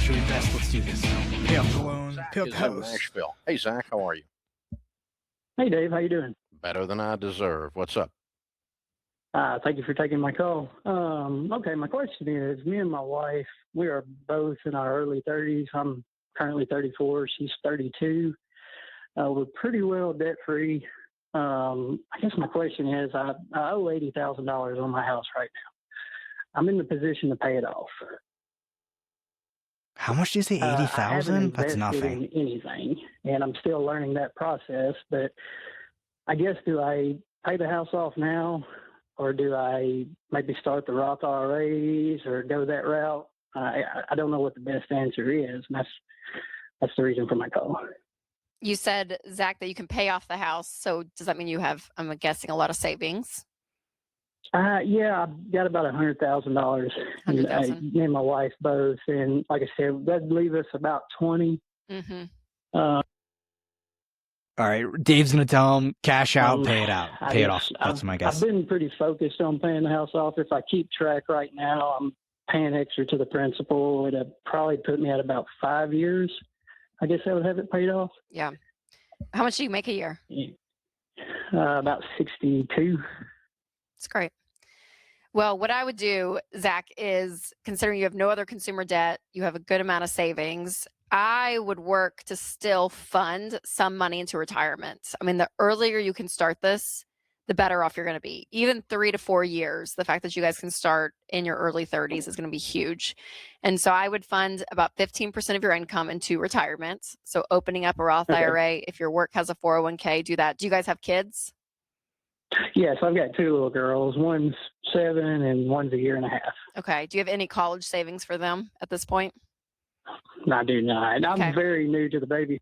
financially best. Let's do this. Pay off the loan, Zach pay off is the in house. Nashville. Hey, Zach, how are you? Hey, Dave. How you doing? Better than I deserve. What's up? Thank you for taking my call. Okay, my question is, me and my wife, we are both in our early 30s. I'm currently 34. She's 32. We're pretty well debt-free. I guess my question is, I owe $80,000 on my house right now. I'm in the position to pay it off. How much do you say? I haven't 80,000? That's invested nothing. in anything, and I'm still learning that process. But I guess, do I pay the house off now, or do I maybe start the Roth IRAs or go that route? I don't know what the best answer is, and that's the reason for my call. You said, Zach, that you can pay off the house. So does that mean you have, I'm guessing, a lot of savings? Yeah, I've got about $100,000. $100,000. Me and my wife both, and like I said, that'd leave us about 20. Mm-hmm. All right, Dave's gonna tell him cash out, pay it out, pay it off. That's my guess. I've been pretty focused on paying the house off. If I keep track right now, I'm paying extra to the principal. It'd probably put me at about 5 years. I guess I would have it paid off. Yeah. How much do you make a year? About 62. That's great. Well, what I would do, Zach, is considering you have no other consumer debt, you have a good amount of savings, I would work to still fund some money into retirement. I mean, the earlier you can start this, the better off you're going to be. Even 3 to 4 years, the fact that you guys can start in your early 30s is going to be huge. And so I would fund about 15% of your income into retirement. So opening up a Roth IRA, if your work has a 401k, do that. Do you guys have kids? Yes, I've got 2 little girls. One's 7 and one's a year and a half. Okay. Do you have any college savings for them at this point? I do not. I'm very new to the baby.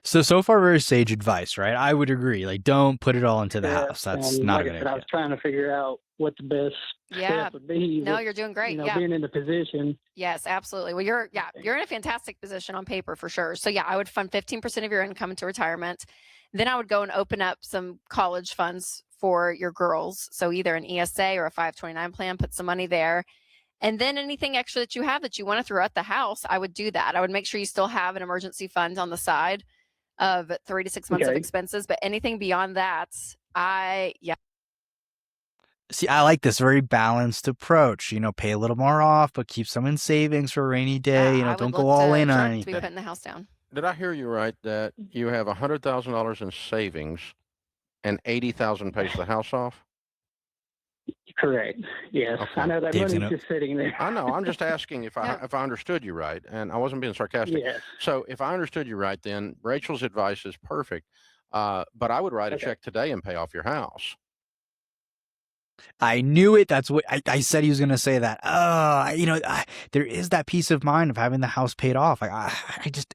So far, very sage advice, right? I would agree. Like, don't put it all into the house. That's not a good idea. I was trying to figure out what the best step would be. No, you're doing great. Being in the position. Yes, absolutely. Well, you're in a fantastic position on paper for sure. So yeah, I would fund 15% of your income into retirement. Then I would go and open up some college funds for your girls. So either an ESA or a 529 plan, put some money there. And then anything extra that you have that you want to throw at the house, I would do that. I would make sure you still have an emergency fund on the side of 3 to 6 months of expenses. But anything beyond that, See, I like this very balanced approach. Pay a little more off, but keep some in savings for a rainy day. Don't go all in on anything. To be putting the house down. Did I hear you right that you have $100,000 in savings and $80,000 pays the house off? Correct. Yes. Okay. I know that money's just sitting there. I know. I'm just asking if I understood you right, and I wasn't being sarcastic. Yes. So if I understood you right, then Rachel's advice is perfect. But I would write a check today and pay off your house. I knew it. That's what I said. He was going to say that. There is that peace of mind of having the house paid off. I just,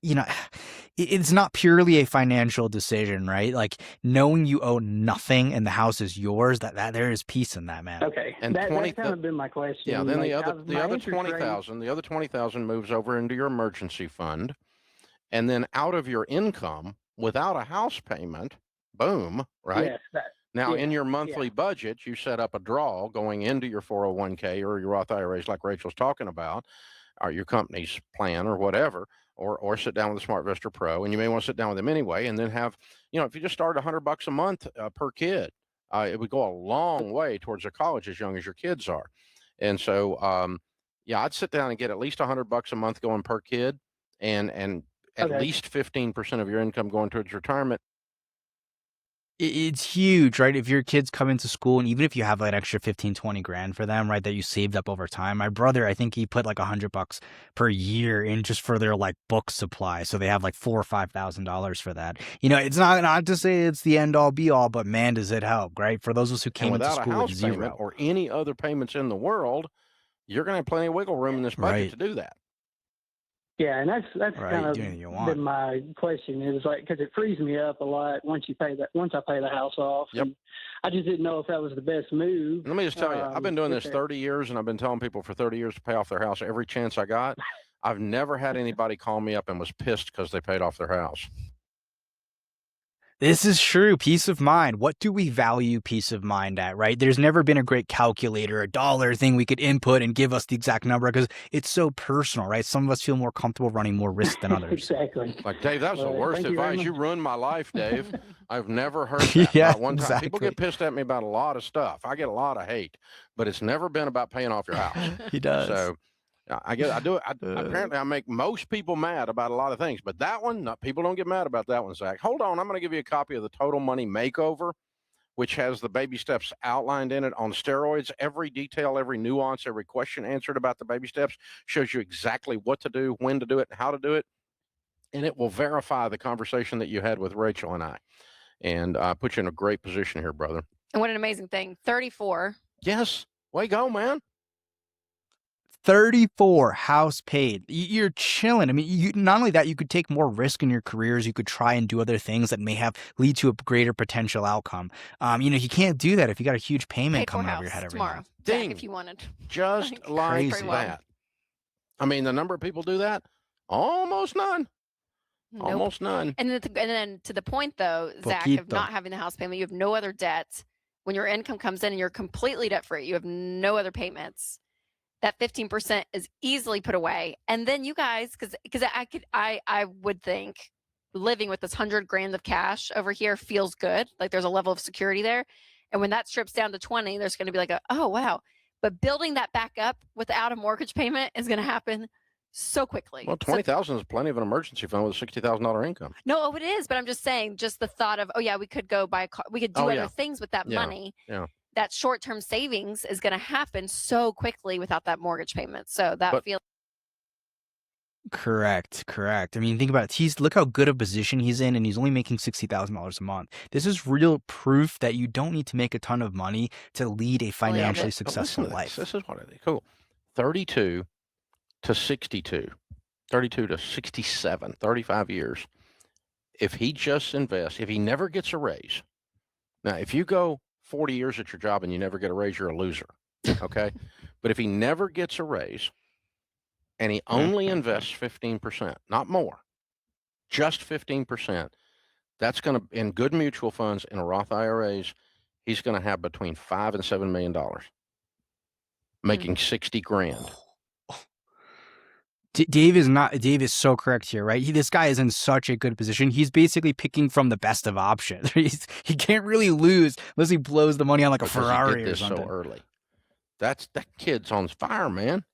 it's not purely a financial decision, right? Like knowing you owe nothing and the house is yours. That there is peace in that, man. Okay, and that's kind of been my question. Yeah. Then the other 20,000 moves over into your emergency fund, and then out of your income without a house payment, boom, right? Yes. Now, in your monthly budget, you set up a draw going into your 401k or your Roth IRAs like Rachel's talking about, or your company's plan or whatever, or sit down with a SmartVestor Pro, and you may want to sit down with them anyway, and then have, if you just start $100 a month per kid, it would go a long way towards their college as young as your kids are. And so, I'd sit down and get at least $100 a month going per kid, and at least 15% of your income going towards retirement. It's huge, right? If your kids come into school and even if you have like an extra 15, 20 grand for them, right, that you saved up over time. My brother, I think he put like $100 per year in just for their like book supply. So they have like $4,000 or $5,000 for that. It's not to say it's the end all be all, but man, does it help, right? For those of us who came into school with zero or any other payments in the world, you're going to have plenty of wiggle room in this budget to do that. Yeah, and that's kind of been my question is like, because it frees me up a lot once I pay the house off. Yep. And I just didn't know if that was the best move. Let me just tell you, I've been doing this 30 years, and I've been telling people for 30 years to pay off their house every chance I got. I've never had anybody call me up and was pissed because they paid off their house. This is true. Peace of mind. What do we value peace of mind at, right? There's never been a great calculator, a dollar thing we could input and give us the exact number because it's so personal, right? Some of us feel more comfortable running more risk than others. Exactly. Like, Dave, that's the Well, worst thank you very advice. You much. ruined my life, Dave. I've never heard that. Yeah, Not one time. People get exactly. pissed at me about a lot of stuff. I get a lot of hate, but it's never been about paying off your house. He does. So I guess I do it. Apparently, I make most people mad about a lot of things, but that one, people don't get mad about that one, Zach. Hold on. I'm going to give you a copy of the Total Money Makeover, which has the baby steps outlined in it on steroids. Every detail, every nuance, every question answered about the baby steps shows you exactly what to do, when to do it, and how to do it. And it will verify the conversation that you had with Rachel and I, and put you in a great position here, brother. And what an amazing thing. 34. Yes. Way go, man. 34 house paid. You're chilling. I mean, not only that, you could take more risk in your careers. You could try and do other things that may lead to a greater potential outcome. You can't do that if you got a huge payment Paid for coming house over your head every tomorrow. month. Zach, Ding. if you wanted. Just like Crazy. that. I mean, the number of people do that, almost none. Nope. Almost none. And then to the point, though, Zach, of Poquito. not having the house payment, you have no other debt. When your income comes in and you're completely debt free, you have no other payments. That 15% is easily put away. And then you guys, because I would think living with this 100 grand of cash over here feels good. Like there's a level of security there. And when that strips down to 20, there's going to be like oh, wow. But building that back up without a mortgage payment is going to happen so quickly. Well, 20,000 is plenty of an emergency fund with a $60,000 income. No, it is. But I'm just saying, just the thought of, we could go buy a car. We could do other things with that money. Yeah. That short-term savings is going to happen so quickly without that mortgage payment. So that feels. Correct. I mean, think about it. Look how good a position he's in, and he's only making $60,000 a month. This is real proof that you don't need to make a ton of money to lead a financially successful life. This is what it is. Cool. 32 to 62, 32 to 67, 35 years. If he just invests, if he never gets a raise. Now, if you go 40 years at your job and you never get a raise, you're a loser. Okay. But if he never gets a raise and he only invests 15%, not more, just 15%, that's going to, in good mutual funds, in a Roth IRAs, he's going to have between $5 and $7 million, making 60 grand. Dave is so correct here, right? This guy is in such a good position. He's basically picking from the best of options. He can't really lose unless he blows the money on like a Ferrari or something. So early. That kid's on fire, man.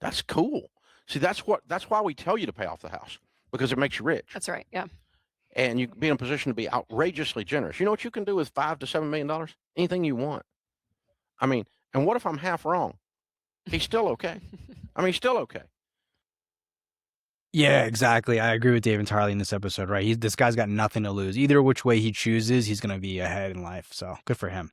That's cool. See, that's why we tell you to pay off the house, because it makes you rich. That's right. Yeah. And you can be in a position to be outrageously generous. You know what you can do with $5 to $7 million? Anything you want. I mean, and what if I'm half wrong? He's still okay. I mean, he's still okay. Yeah, exactly. I agree with Dave entirely in this episode, right? This guy's got nothing to lose. Either which way he chooses, he's going to be ahead in life. So good for him.